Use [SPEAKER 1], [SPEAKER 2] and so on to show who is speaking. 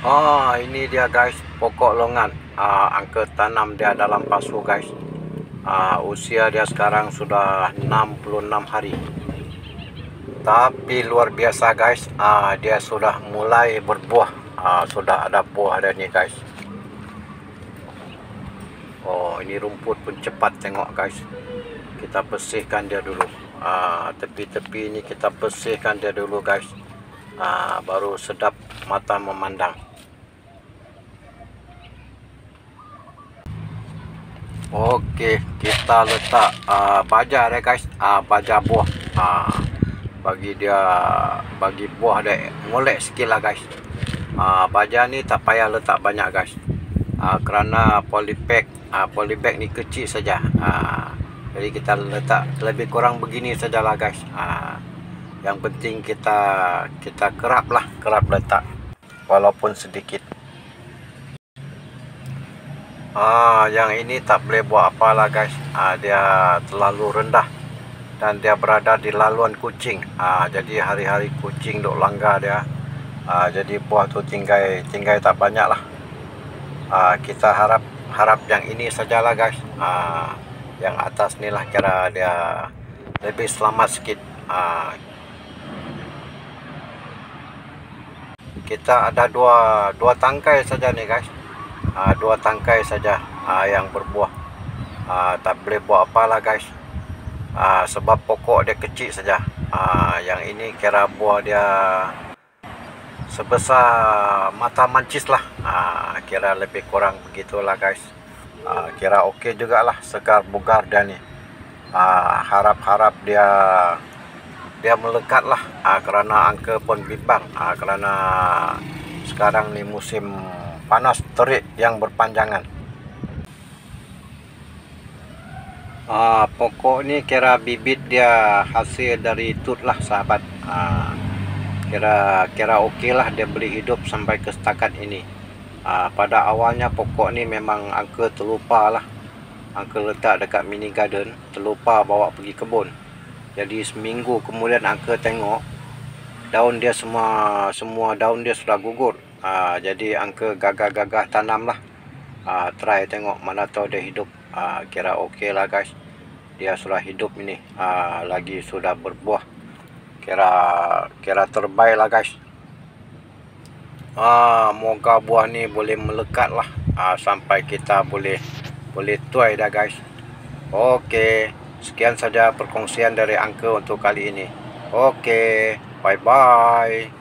[SPEAKER 1] Ini dia guys, pokok longan. Angka tanam dia dalam pasu guys. Usia dia sekarang sudah 66 hari. Tapi luar biasa guys, dia sudah mulai berbuah. Sudah ada buah dia ni guys. Ini rumput pun cepat tengok guys. Kita bersihkan dia dulu. Tepi-tepi ini kita bersihkan dia dulu guys. Baru sedap mata memandang. Okey, kita letak baja dia guys, baja buah. Bagi buah dia molek sikit lah guys. Baja ni tak payah letak banyak guys. Kerana polybag ni kecil saja. Jadi kita letak lebih kurang begini sajalah guys. Yang penting kita kerap letak walaupun sedikit. Yang ini tak boleh buat apalah guys. Dia terlalu rendah dan dia berada di laluan kucing. Jadi hari-hari kucing duk langgar dia. Jadi buah tu tinggal tak banyak lah. Kita harap yang ini sajalah guys. Yang atas ni lah kira dia lebih selamat sikit. Kita ada dua tangkai saja ni guys. Dua tangkai saja yang berbuah. Tak boleh buat apalah guys. Sebab pokok dia kecil saja. Yang ini kira buah dia sebesar mata mancis lah. Kira lebih kurang begitulah guys. Kira okey jugalah, segar bugar dia ni. Harap dia melekat lah. Kerana angka pun bimbang. Kerana sekarang ni musim panas terik yang berpanjangan. Pokok ni kira bibit dia hasil dari tut lah sahabat. Kira okey lah, dia boleh hidup sampai ke setakat ini. Pada awalnya pokok ni memang angka terlupa lah. Angka letak dekat mini garden, terlupa bawa pergi kebun. Jadi seminggu kemudian angka tengok daun dia semua daun dia sudah gugur. Jadi angka gagah tanam lah. Try tengok mana tahu dia hidup. Kira okey lah guys. Dia sudah hidup ini. Lagi sudah berbuah. Kira terbaik lah guys. Moga buah ni boleh melekat lah. Sampai kita boleh tuai dah guys. Okey, sekian saja perkongsian dari angka untuk kali ini. Okey, bye bye.